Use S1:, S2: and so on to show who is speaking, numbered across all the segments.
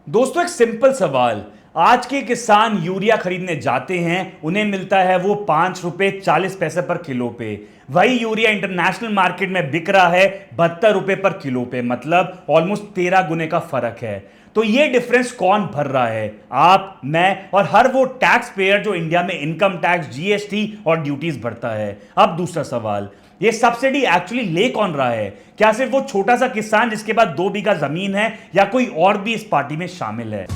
S1: दोस्तों, एक सिंपल सवाल। आज के किसान यूरिया खरीदने जाते हैं, उन्हें मिलता है वो 5 रुपए 40 पैसे पर किलो पे। वही यूरिया इंटरनेशनल मार्केट में बिक रहा है 72 रुपए पर किलो पे। मतलब ऑलमोस्ट 13 गुने का फर्क है। तो ये डिफरेंस कौन भर रहा है? आप, मैं और हर वो टैक्स पेयर जो इंडिया में इनकम टैक्स, जीएसटी और ड्यूटीज भरता है। अब दूसरा सवाल, ये सब्सिडी एक्चुअली ले कौन रहा है? क्या सिर्फ वो छोटा सा किसान जिसके पास 2 बीघा जमीन है, या कोई और भी इस पार्टी में शामिल है?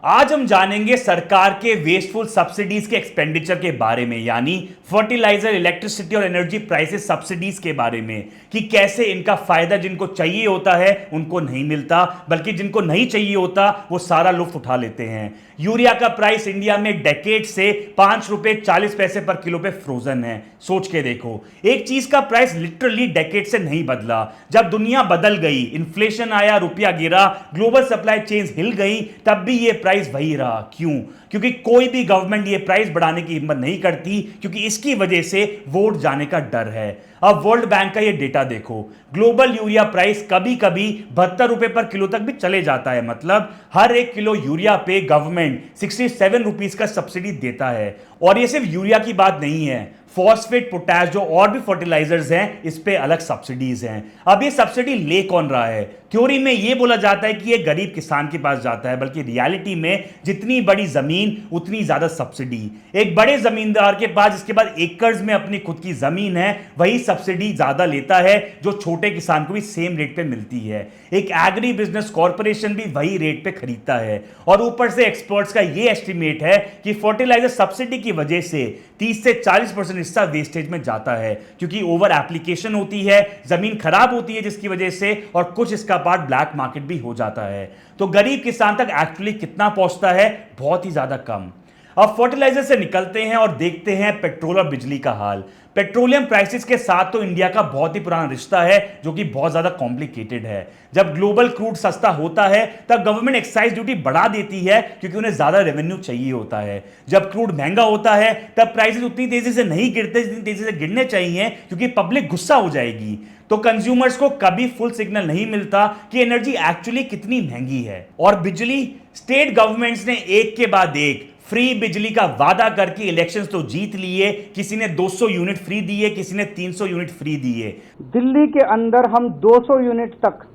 S1: आज हम जानेंगे सरकार के वेस्टफुल सब्सिडीज के एक्सपेंडिचर के बारे में, यानी फर्टिलाइजर, इलेक्ट्रिसिटी और एनर्जी प्राइसेस सब्सिडीज के बारे में, कि कैसे इनका फायदा जिनको चाहिए होता है उनको नहीं मिलता, बल्कि जिनको नहीं चाहिए होता वो सारा लुत्फ उठा लेते हैं। यूरिया का प्राइस इंडिया में डेकेड से 5 रुपए 40 पैसे पर किलो पे फ्रोजन है। सोच के देखो, एक चीज का प्राइस लिटरली डेकेड से नहीं बदला। जब दुनिया बदल गई, इन्फ्लेशन आया, रुपया गिरा, ग्लोबल सप्लाई चेन्स हिल गई, तब भी ये प्राइस वही रहा। क्यों? क्योंकि कोई भी गवर्नमेंट ये प्राइस बढ़ाने की हिम्मत नहीं करती, क्योंकि इसकी वजह से वोट जाने का डर है। अब वर्ल्ड बैंक का ये डेटा देखो, ग्लोबल यूरिया प्राइस कभी कभी 72 रुपए पर किलो तक भी चले जाता है। मतलब हर 1 किलो यूरिया पे गवर्नमेंट 67 रुपीज का सब्सिडी देता है। और ये सिर्फ यूरिया की बात नहीं है, फॉस्फेट, पोटैश, जो और भी फर्टिलाइजर्स हैं, इस पे अलग सब्सिडीज हैं। अब ये सब्सिडी ले कौन रहा है? थ्योरी में ये बोला जाता है कि ये गरीब किसान के पास जाता है, बल्कि रियलिटी में जितनी बड़ी जमीन उतनी ज्यादा सब्सिडी। एक बड़े जमींदार के पास जिसके पास एकर्स में अपनी खुद की जमीन है, वही सब्सिडी ज्यादा लेता है, जो छोटे किसान को भी सेम रेट पे मिलती है। एक एग्री बिजनेस कॉर्पोरेशन भी वही रेट पे खरीदता है। और ऊपर से एक्सपर्ट्स का ये एस्टिमेट है कि फर्टिलाइजर सब्सिडी की वजह से 30 से 40% हिस्सा वेस्टेज में जाता है, क्योंकि ओवर एप्लीकेशन होती है, जमीन खराब होती है जिसकी वजह से, और कुछ इसका पार्ट ब्लैक मार्केट भी हो जाता है। तो गरीब किसान तक एक्चुअली कितना पहुंचता है? बहुत ही ज्यादा कम। अब फर्टिलाइजर से निकलते हैं और देखते हैं पेट्रोल और बिजली का हाल। पेट्रोलियम प्राइसेस के साथ तो इंडिया का बहुत ही पुराना रिश्ता है, जो कि बहुत ज्यादा कॉम्प्लिकेटेड है। जब ग्लोबल क्रूड सस्ता होता है तब गवर्नमेंट एक्साइज ड्यूटी बढ़ा देती है, क्योंकि उन्हें ज्यादा रेवेन्यू चाहिए होता है। जब क्रूड महंगा होता है तब प्राइसेस उतनी तेजी से नहीं गिरते जितनी तेजी से गिरने चाहिए, क्योंकि पब्लिक गुस्सा हो जाएगी। तो कंज्यूमर्स को कभी फुल सिग्नल नहीं मिलता कि एनर्जी एक्चुअली कितनी महंगी है। और बिजली, स्टेट गवर्नमेंट्स ने एक के बाद एक फ्री बिजली का वादा करके इलेक्शंस तो जीत लिए। किसी ने 200 यूनिट फ्री दिए, किसी ने 300 यूनिट फ्री दिए।
S2: दिल्ली के अंदर हम 200 यूनिट तक,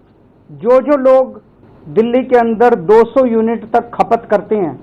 S2: जो लोग दिल्ली के अंदर 200 यूनिट तक खपत करते हैं,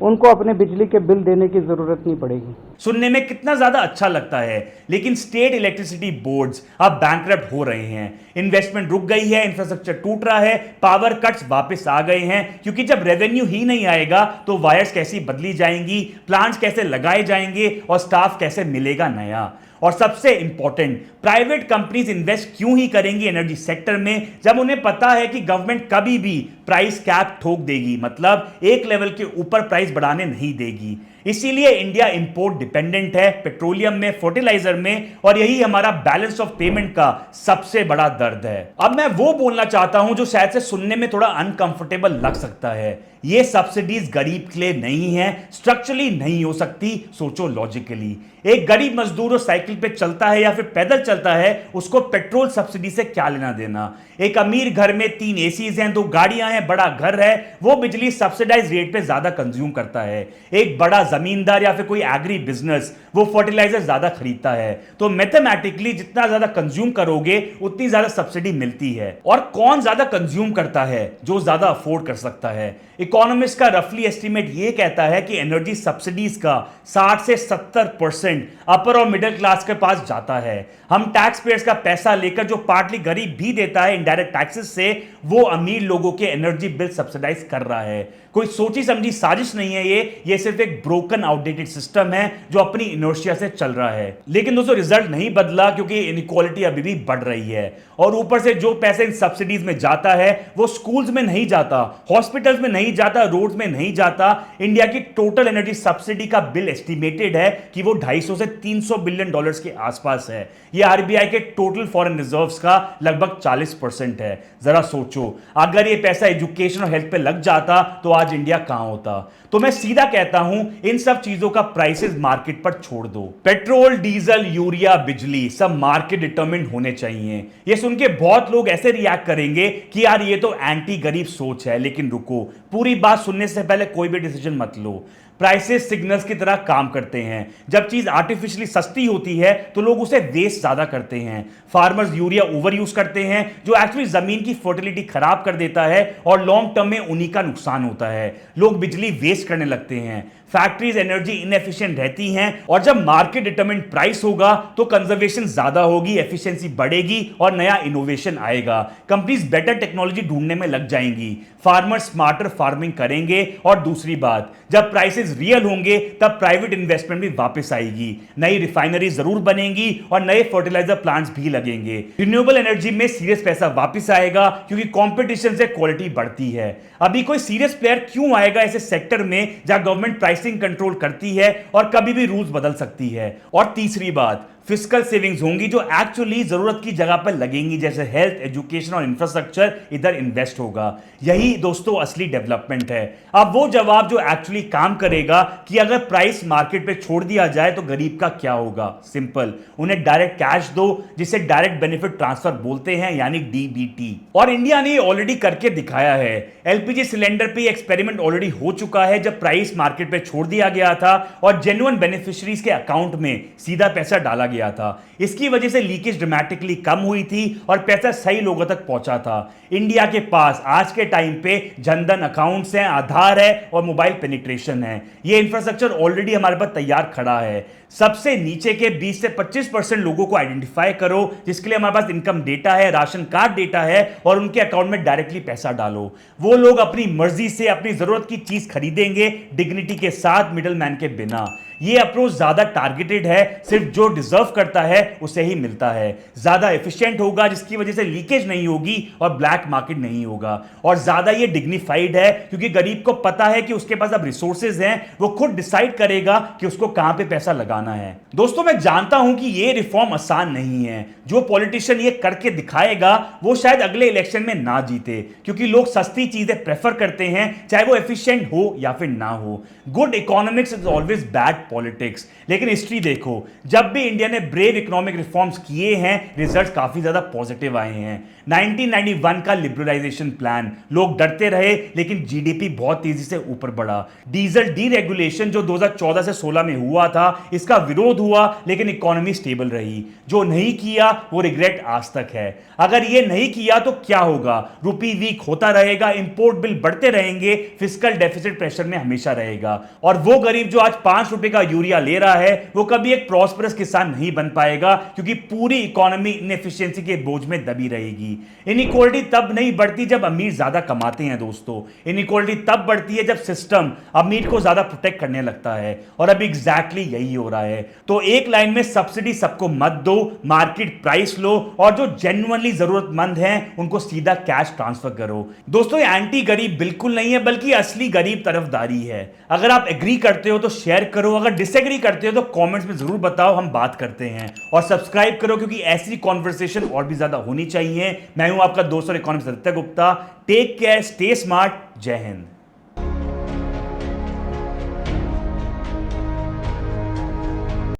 S2: उनको अपने बिजली के बिल देने की जरूरत नहीं पड़ेगी।
S1: सुनने में कितना ज्यादा अच्छा लगता है, लेकिन स्टेट इलेक्ट्रिसिटी बोर्ड्स अब बैंकरप्ट हो रहे हैं। इन्वेस्टमेंट रुक गई है, इंफ्रास्ट्रक्चर टूट रहा है, पावर कट्स वापस आ गए हैं, क्योंकि जब रेवेन्यू ही नहीं आएगा तो वायर्स कैसी बदली जाएंगी, प्लांट्स कैसे लगाए जाएंगे और स्टाफ कैसे मिलेगा नया। और सबसे इंपॉर्टेंट, प्राइवेट कंपनीज इन्वेस्ट क्यों ही करेंगी एनर्जी सेक्टर में, जब उन्हें पता है कि गवर्नमेंट कभी भी प्राइस कैप ठोक देगी, मतलब एक लेवल के ऊपर प्राइस बढ़ाने नहीं देगी। इसीलिए इंडिया इंपोर्ट डिपेंडेंट है, पेट्रोलियम में, फर्टिलाइजर में, और यही हमारा बैलेंस ऑफ पेमेंट का सबसे बड़ा दर्द है। अब मैं वो बोलना चाहता हूं जो शायद से सुनने में थोड़ा अनकंफर्टेबल लग सकता है। ये सब्सिडीज गरीब के लिए नहीं है, स्ट्रक्चरली नहीं हो सकती। सोचो लॉजिकली, एक गरीब मजदूर जो साइकिल पे चलता है या फिर पैदल चलता है, उसको पेट्रोल सब्सिडी से क्या लेना देना? एक अमीर घर में 3 एसीज हैं, 2 गाड़ियां हैं, बड़ा घर है, वो बिजली सब्सिडाइज रेट पे ज्यादा कंज्यूम करता है। एक बड़ा जमींदार या फिर कोई एग्री बिजनेस, वो फर्टिलाइजर ज्यादा खरीदता है। तो मैथमेटिकली जितना ज्यादा कंज्यूम करोगे उतनी ज्यादा सब्सिडी मिलती है। और कौन ज्यादा कंज्यूम करता है? जो ज्यादा अफोर्ड कर सकता है। इकोनॉमिस्ट का रफली एस्टीमेट ये कहता है कि एनर्जी सब्सिडीज का 60 से 70% अपर और मिडिल क्लास के पास जाता है। हम टैक्स पेयर्स का पैसा लेकर, जो पार्टली गरीब भी देता है इनडायरेक्ट टैक्सेस से, वो अमीर लोगों के एनर्जी बिल सब्सिडाइज कर रहा है। कोई सोची समझी साजिश नहीं है ये सिर्फ एक ब्रोकन आउटडेटेड सिस्टम है जो अपनी इनर्शिया से चल रहा है। लेकिन दोस्तों, रिजल्ट नहीं बदला, क्योंकि इनइक्वालिटी अभी भी बढ़ रही है। और ऊपर से जो पैसे इन सब्सिडीज में जाता है वो स्कूल्स में नहीं जाता, हॉस्पिटल्स में नहीं जाता, रोड्स में नहीं जाता। इंडिया की टोटल एनर्जी सब्सिडी का बिल एस्टिमेटेड है कि वो 250 से 300 बिलियन डॉलर्स के आसपास है। ये आरबीआई के टोटल फॉरेन रिजर्व्स का लगभग 40% है। जरा सोचो, अगर ये पैसा एजुकेशन और हेल्थ पे लग जाता तो आज इंडिया कहां होता। तो मैं सीधा कहता हूं, इन सब चीजों का प्राइसेस मार्केट पर छोड़ दो। पेट्रोल, डीजल, यूरिया, बिजली सब मार्केट डिटरमिन्ड होने चाहिए। ये सुन के बहुत लोग ऐसे रिएक्ट करेंगे कि यार ये तो एंटी गरीब सोच है, लेकिन रुको, पूरी बात सुनने से पहले कोई भी डिसीजन मत लो। प्राइसेस सिग्नल्स की तरह काम करते हैं। जब चीज आर्टिफिशियली सस्ती होती है तो लोग उसे वेस्ट ज्यादा करते हैं। फार्मर्स यूरिया ओवर यूज करते हैं, जो एक्चुअली जमीन की फर्टिलिटी खराब कर देता है और लॉन्ग टर्म में उन्हीं का नुकसान होता है। लोग बिजली वेस्ट करने लगते हैं, फैक्ट्रीज एनर्जी इनएफिशिएंट रहती हैं, और जब मार्केट डिटरमिन्ड प्राइस होगा तो कंजर्वेशन ज्यादा होगी, एफिशिएंसी बढ़ेगी और नया इनोवेशन आएगा। कंपनीज बेटर टेक्नोलॉजी ढूंढने में लग जाएंगी, फार्मर्स स्मार्टर फार्मिंग करेंगे, और दूसरी बात, जब प्राइसेस रियल होंगे तब प्राइवेट इन्वेस्टमेंट भी वापस आएगी, नई रिफाइनरी जरूर बनेंगी और नए फर्टिलाइजर प्लांट्स भी लगेंगे। रिन्यूएबल एनर्जी में सीरियस पैसा वापस आएगा क्योंकि कंपटीशन से क्वालिटी बढ़ती है। अभी कोई सीरियस प्लेयर क्यों आएगा ऐसे सेक्टर में जहां गवर्नमेंट प्राइसिंग कंट्रोल करती है और कभी भी रूल्स बदल सकती है। और तीसरी बात, फिस्कल सेविंग्स होंगी जो एक्चुअली जरूरत की जगह पर लगेंगी, जैसे हेल्थ, एजुकेशन और इंफ्रास्ट्रक्चर इधर इन्वेस्ट होगा। यही दोस्तों असली डेवलपमेंट है। अब वो जवाब जो एक्चुअली काम करेगा कि अगर प्राइस मार्केट पे छोड़ दिया जाए तो गरीब का क्या होगा। सिंपल, उन्हें डायरेक्ट कैश दो, जिसे डायरेक्ट बेनिफिट ट्रांसफर बोलते हैं, यानी डीबीटी। और इंडिया ने ऑलरेडी करके दिखाया है। एलपीजी सिलेंडर पे एक्सपेरिमेंट ऑलरेडी हो चुका है, जब प्राइस मार्केट पे छोड़ दिया गया था और जेन्युइन बेनिफिशियरीज के अकाउंट में सीधा पैसा डाला गया था। इसकी वजह से लीकेज ड्रामेटिकली कम हुई थी और पैसा सही लोगों तक पहुंचा था। इंडिया के पास आज के टाइम पे जनधन अकाउंट्स हैं, आधार है और मोबाइल पेनिट्रेशन है। ये इंफ्रास्ट्रक्चर ऑलरेडी हमारे पास तैयार खड़ा है। सबसे नीचे के 20 से 25% लोगों को आइडेंटिफाई करो, जिसके लिए हमारे पास इनकम डेटा है, राशन कार्ड डेटा है, और उनके अकाउंट में डायरेक्टली पैसा डालो। वो लोग अपनी मर्जी से अपनी जरूरत की चीज खरीदेंगे, डिग्निटी के साथ, मिडलमैन के बिना। ये अप्रोच ज्यादा टारगेटेड है, सिर्फ जो डिजर्व करता है उसे ही मिलता है। ज्यादा एफिशिएंट होगा, जिसकी वजह से लीकेज नहीं होगी और ब्लैक मार्केट नहीं होगा। और ज्यादा ये डिग्निफाइड है, क्योंकि गरीब को पता है कि उसके पास अब रिसोर्सेज हैं, वो खुद डिसाइड करेगा कि उसको कहां पे पैसा लगाना है। दोस्तों, मैं जानता हूं कि ये रिफॉर्म आसान नहीं है। जो पॉलिटिशियन ये करके दिखाएगा वो शायद अगले इलेक्शन में ना जीते, क्योंकि लोग सस्ती चीजें प्रेफर करते हैं, चाहे वो एफिशिएंट हो या फिर ना हो। Good economics is always bad politics. लेकिन हिस्ट्री देखो, जब भी इंडिया ने ब्रेव इकोनॉमिक रिफॉर्म्स किए हैं, रिजल्ट्स काफी ज्यादा पॉजिटिव आए हैं। 1991 का लिबरलाइजेशन प्लान, लोग डरते रहे लेकिन जीडीपी बहुत तेजी से ऊपर बढ़ा। डीजल डीरेगुलेशन जो 2014 से 16 में हुआ था, इसका विरोध हुआ लेकिन इकोनॉमी स्टेबल रही। जो नहीं किया वो रिग्रेट आज तक है। अगर ये नहीं किया तो क्या होगा? रुपी वीक होता रहेगा, इंपोर्ट बिल बढ़ते रहेंगे, फिस्कल डेफिसिट प्रेशर में हमेशा रहेगा। और वो गरीब जो आज 5 रुपए का यूरिया ले रहा है, वो कभी एक प्रॉस्परस किसान नहीं बन पाएगा, क्योंकि पूरी इकोनॉमी इनएफिशिएंसी के बोझ में दबी रहेगी। इनइक्वालिटी तब नहीं बढ़ती जब अमीर ज्यादा कमाते हैं दोस्तों। इनइक्वालिटी तब बढ़ती है जब सिस्टम अमीर को ज्यादा प्रोटेक्ट करने लगता है, और अभी एग्जैक्टली यही हो रहा है। तो एक लाइन में सब्सिडी सबको मत दो, मार्केट प्राइस लो, और जो जेन्युइनली जरूरतमंद हैं उनको सीधा कैश ट्रांसफर करो। दोस्तों, ये एंटी गरीब बिल्कुल नहीं है, बल्कि असली गरीब तरफदारी है। अगर आप एग्री करते हो तो शेयर करो, अगर डिसएग्री करते हो तो कमेंट्स में जरूर बताओ, हम बात करते हैं। और सब्सक्राइब करो, क्योंकि ऐसी कॉन्वर्सेशन और भी ज्यादा होनी चाहिए। मैं हूं आपका दोस्त और economist Aditya Gupta. Take care, stay smart, Jai Hind.